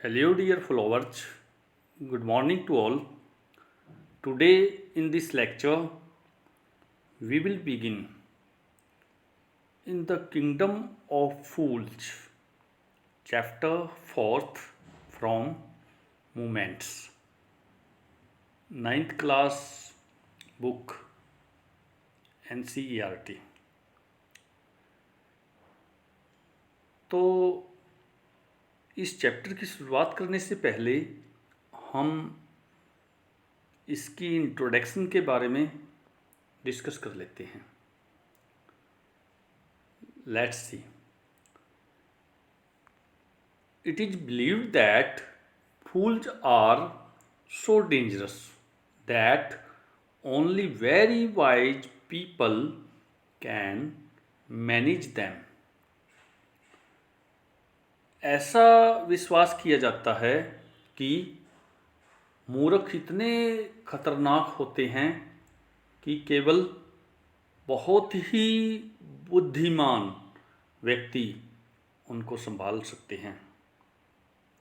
Hello, dear followers. Good morning to all. Today, in this lecture, we will begin in the Kingdom of Fools, chapter 4th from Movements, ninth class book NCERT. तो इस chapter की शुरुआत करने से पहले हम इसकी introduction के बारे में डिस्कस कर लेते हैं. Let's see. It is believed that fools are so dangerous that only very wise people can manage them. ऐसा विश्वास किया जाता है कि मूर्ख इतने खतरनाक होते हैं कि केवल बहुत ही बुद्धिमान व्यक्ति उनको संभाल सकते हैं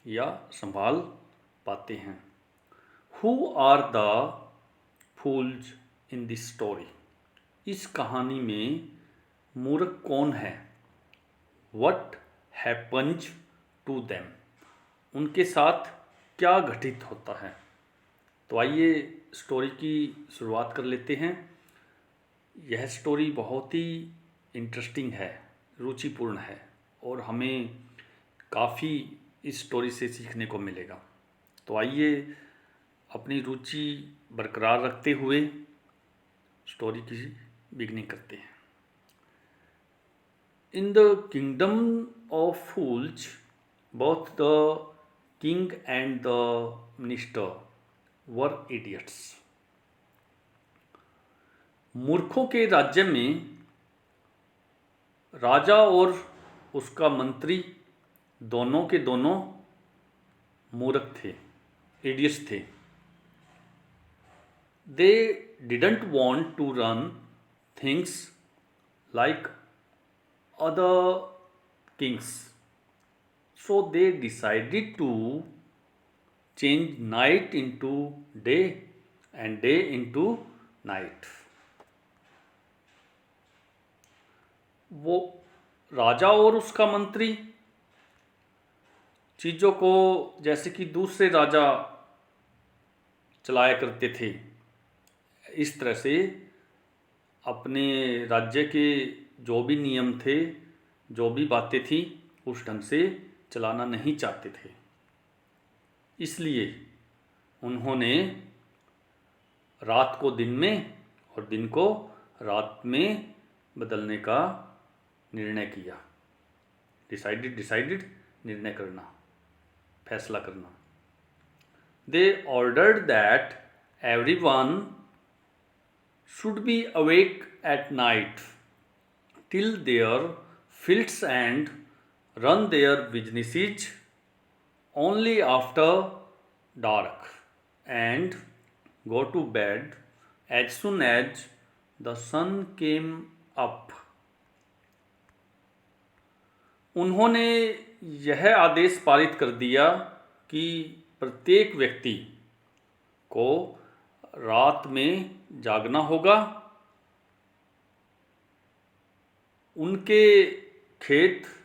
या संभाल पाते हैं. Who are the fools in this story? इस कहानी में मूर्ख कौन है? What happens to them? उनके साथ क्या घटित होता है? तो आइए स्टोरी की शुरुआत कर लेते हैं. यह स्टोरी बहुत ही इंटरेस्टिंग है, रुचिपूर्ण है और हमें काफ़ी इस स्टोरी से सीखने को मिलेगा. तो आइए अपनी रुचि बरकरार रखते हुए स्टोरी की बिगनिंग करते हैं. In the kingdom of fools, both the king and the minister were idiots. मूर्खों के राज्य में राजा और उसका मंत्री दोनों के दोनों मूर्ख थे, इडियट्स थे. They didn't want to run things like other kings, so they decided to change night into day and day into night. वो राजा और उसका मंत्री चीज़ों को जैसे कि दूसरे राजा चलाया करते थे, इस तरह से अपने राज्य के जो भी नियम थे, जो भी बातें थी, उस ढंग से चलाना नहीं चाहते थे. इसलिए उन्होंने रात को दिन में और दिन को रात में बदलने का निर्णय किया. डिसाइडेड निर्णय करना, फैसला करना. They ordered that everyone should be awake at night till their fields and run their businesses only after dark and go to bed as soon as the sun came up. उन्होंने यह आदेश पारित कर दिया कि प्रत्येक व्यक्ति को रात में जागना होगा, उनके खेत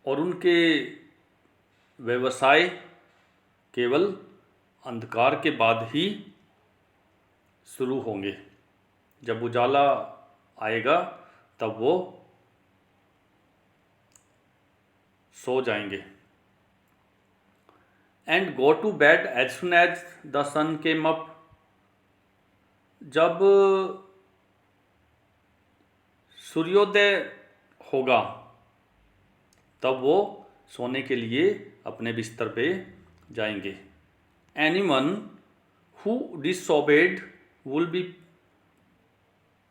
और उनके व्यवसाय केवल अंधकार के बाद ही शुरू होंगे. जब उजाला आएगा तब वो सो जाएंगे. And go to bed as soon as the sun came up. जब सूर्योदय होगा तब वो सोने के लिए अपने बिस्तर पे जाएंगे. Anyone who disobey will be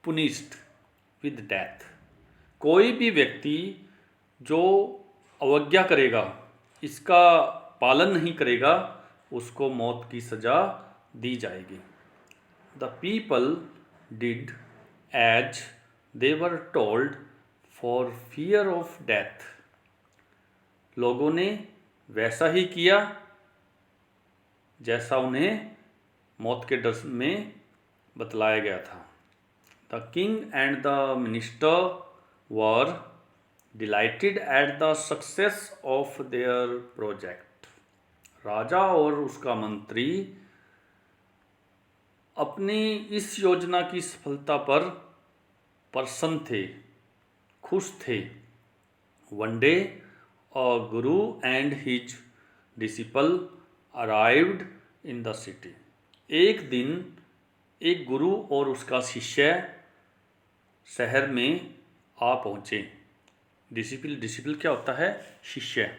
punished with death. कोई भी व्यक्ति जो अवज्ञा करेगा, इसका पालन नहीं करेगा, उसको मौत की सज़ा दी जाएगी. The people did as they were told for fear of death. लोगों ने वैसा ही किया जैसा उन्हें मौत के डर में बतलाया गया था। The king and the minister were delighted at the success of their project. राजा और उसका मंत्री अपनी इस योजना की सफलता पर प्रसन्न थे, खुश थे। One day a Guru and his disciple arrived in the city. एक दिन एक गुरु और उसका शिष्य शहर में आ पहुँचे। डिसिपल क्या होता है? शिष्य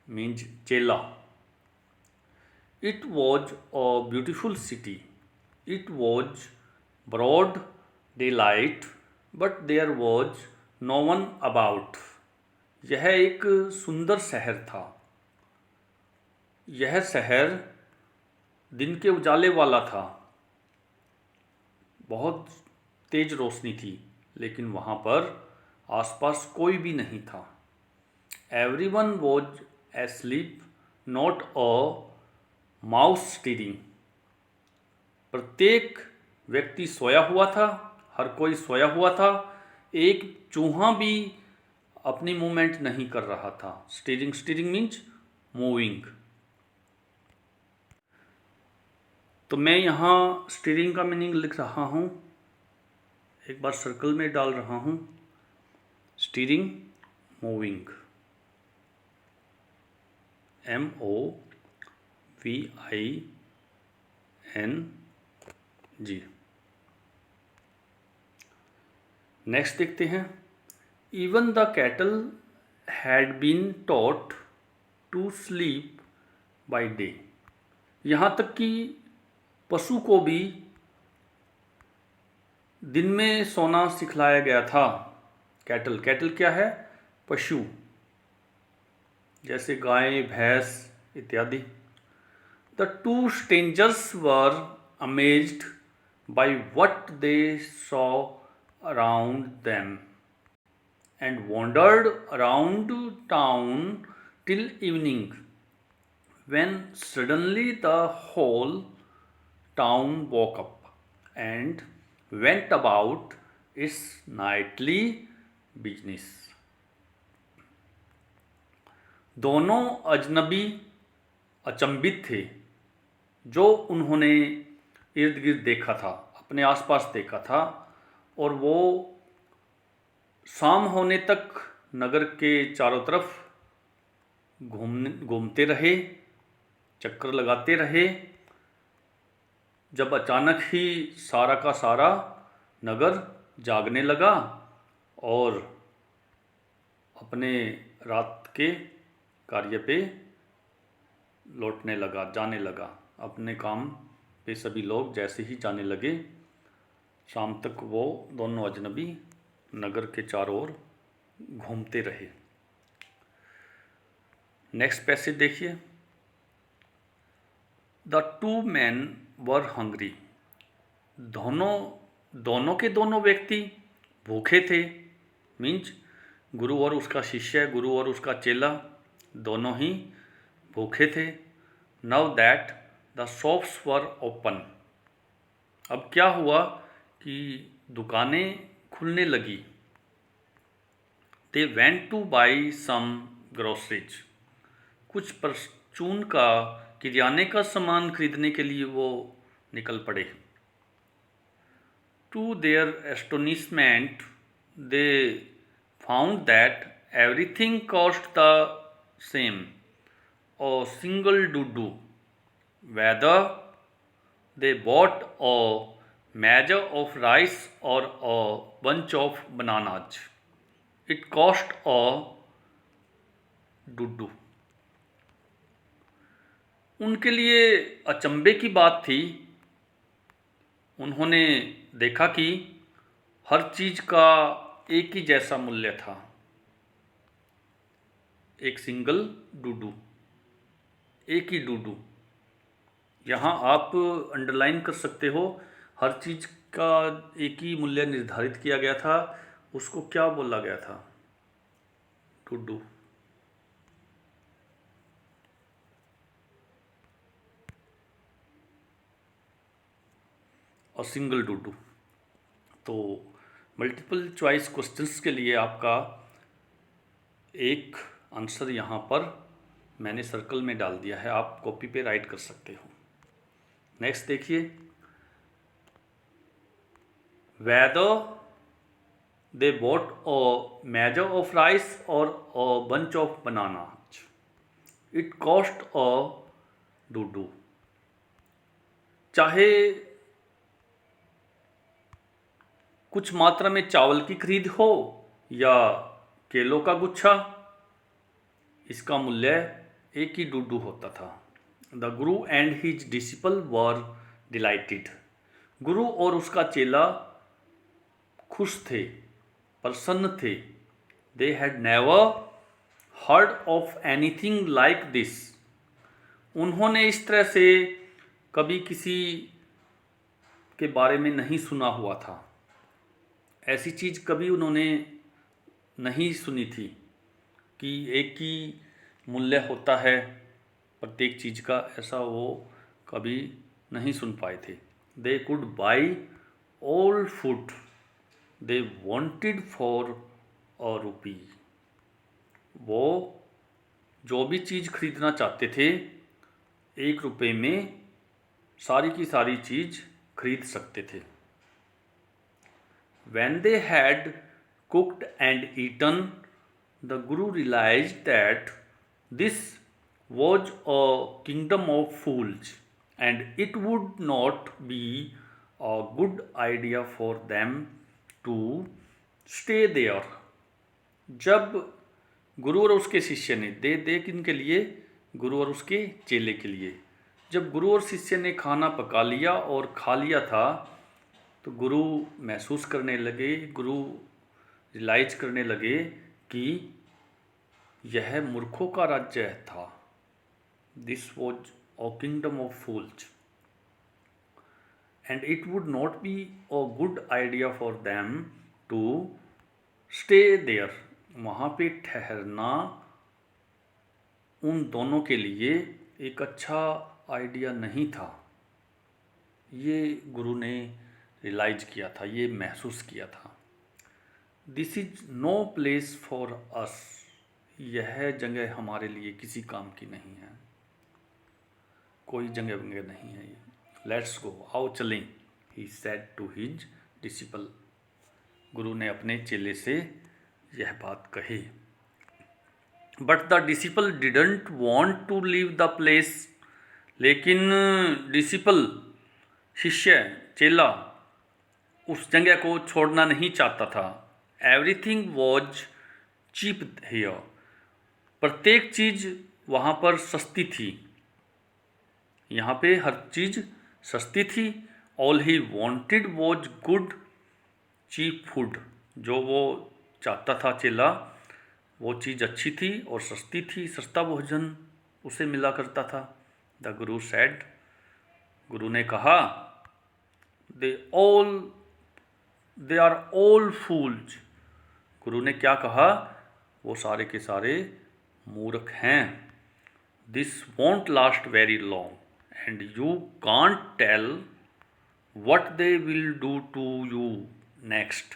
मीन्स चेला। It was a beautiful city. It was broad daylight but there was no one about. यह एक सुंदर शहर था। यह शहर दिन के उजाले वाला था, बहुत तेज रोशनी थी, लेकिन वहाँ पर आसपास कोई भी नहीं था। Everyone was asleep, not a mouse stirring. प्रत्येक व्यक्ति सोया हुआ था, हर कोई सोया हुआ था। एक चूहा भी अपनी मूवमेंट नहीं कर रहा था। Steering means moving. तो मैं यहाँ स्टीरिंग का मीनिंग लिख रहा हूँ, एक बार सर्कल में डाल रहा हूँ। Steering, moving, MOVING। नेक्स्ट देखते हैं। Even the cattle had been taught to sleep by day. यहाँ तक कि पशु को भी दिन में सोना सिखलाया गया था। कैटल क्या है? पशु, जैसे गाय, भैंस इत्यादि। The two strangers were amazed by what they saw around them and wandered around town till evening, when suddenly the whole town woke up and went about its nightly business। दोनों अजनबी अचंभित थे। जो उन्होंने इर्द गिर्द देखा था, अपने आसपास देखा था, और वो शाम होने तक नगर के चारों तरफ घूमते रहे, चक्कर लगाते रहे, जब अचानक ही सारा का सारा नगर जागने लगा और अपने रात के कार्य पे लौटने लगा, जाने लगा। अपने काम पे सभी लोग जैसे ही जाने लगे, शाम तक वो दोनों अजनबी नगर के चारों ओर घूमते रहे। नेक्स्ट पैसेज देखिए। The two man were hungry. दोनों के दोनों व्यक्ति भूखे थे। मीन्स गुरु और उसका शिष्य, गुरु और उसका चेला दोनों ही भूखे थे। Now that the shops were open. अब क्या हुआ कि दुकानें खुलने लगी। They went to buy some groceries. कुछ परचून का, किराने का सामान खरीदने के लिए वो निकल पड़े। To their astonishment they found that everything cost the same, a single dudu, whether they bought a measure of rice or a bunch of bananas, it cost a dudu। उनके लिए अचंभे की बात थी। उन्होंने देखा कि हर चीज का एक ही जैसा मूल्य था, एक सिंगल डूडू, एक ही डूडू। यहाँ आप अंडरलाइन कर सकते हो, हर चीज़ का एक ही मूल्य निर्धारित किया गया था। उसको क्या बोला गया था? डूडू। अ सिंगल डूडू। तो मल्टीपल चॉइस क्वेश्चंस के लिए आपका एक आंसर यहाँ पर मैंने सर्कल में डाल दिया है, आप कॉपी पे राइट कर सकते हो। नेक्स्ट देखिए, whether they bought a measure of rice और a bunch of banana, it cost a डूडू। चाहे कुछ मात्रा में चावल की खरीद हो या केलों का गुच्छा, इसका मूल्य एक ही डूडू होता था। The Guru and his disciple were dilated. गुरु और उसका चेला खुश थे, प्रसन्न थे। They had never heard of anything like this. उन्होंने इस तरह से कभी किसी के बारे में नहीं सुना हुआ था, ऐसी चीज़ कभी उन्होंने नहीं सुनी थी कि एक ही मूल्य होता है प्रत्येक चीज़ का, ऐसा वो कभी नहीं सुन पाए थे। They could buy all food they wanted for a rupee. वो जो भी चीज़ खरीदना चाहते थे, 1 रुपये में सारी की सारी चीज़ खरीद सकते थे। When they had cooked and eaten, the Guru realized that this was a kingdom of fools and it would not be a good idea for them to stay there. जब गुरु और उसके शिष्य ने दे किनके लिए, गुरु और उसके चेले के लिए, जब गुरु और शिष्य ने खाना पका लिया और खा लिया था, तो गुरु महसूस करने लगे, गुरु रियलाइज करने लगे कि यह मूर्खों का राज्य था। This was a kingdom of fools and it would not be a good idea for them to stay there. वहाँ पे ठहरना उन दोनों के लिए एक अच्छा आइडिया नहीं था। ये गुरु ने रियलाइज किया था, ये महसूस किया था। This is no place for us. यह जगह हमारे लिए किसी काम की नहीं है, कोई जगह नहीं है। लेट्स गो, आओ चलें, he said to his disciple. गुरु ने अपने चेले से यह बात कही। But the disciple didn't want to leave the place. लेकिन डिसिपल, शिष्य, चेला उस जगह को छोड़ना नहीं चाहता था। Everything was cheap here. प्रत्येक चीज़ वहाँ पर सस्ती थी। यहाँ पे हर चीज़ सस्ती थी। All he wanted was good cheap food. जो वो चाहता था चेला, वो चीज़ अच्छी थी और सस्ती थी, सस्ता भोजन उसे मिला करता था। द गुरु सेड, गुरु ने कहा, दे आर ऑल फूल्स। गुरु ने क्या कहा, वो सारे के सारे मूर्ख हैं। This won't last very long and you can't tell what they will do to you next.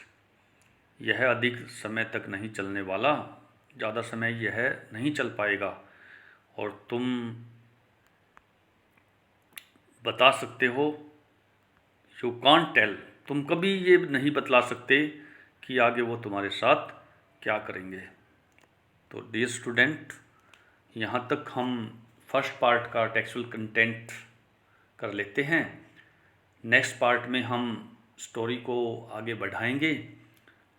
यह अधिक समय तक नहीं चलने वाला, ज़्यादा समय यह नहीं चल पाएगा और तुम बता सकते हो, यू कांट टेल, तुम कभी ये नहीं बतला सकते कि आगे वो तुम्हारे साथ क्या करेंगे। तो डियर स्टूडेंट, यहाँ तक हम फर्स्ट पार्ट का टेक्सुअल कंटेंट कर लेते हैं। नेक्स्ट पार्ट में हम स्टोरी को आगे बढ़ाएंगे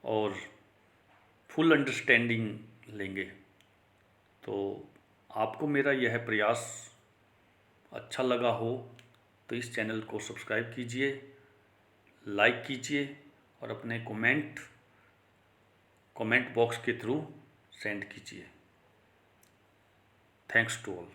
और फुल अंडरस्टैंडिंग लेंगे। तो आपको मेरा यह प्रयास अच्छा लगा हो तो इस चैनल को सब्सक्राइब कीजिए, लाइक कीजिए और अपने कमेंट बॉक्स के थ्रू सेंड कीजिए। Thanks to all.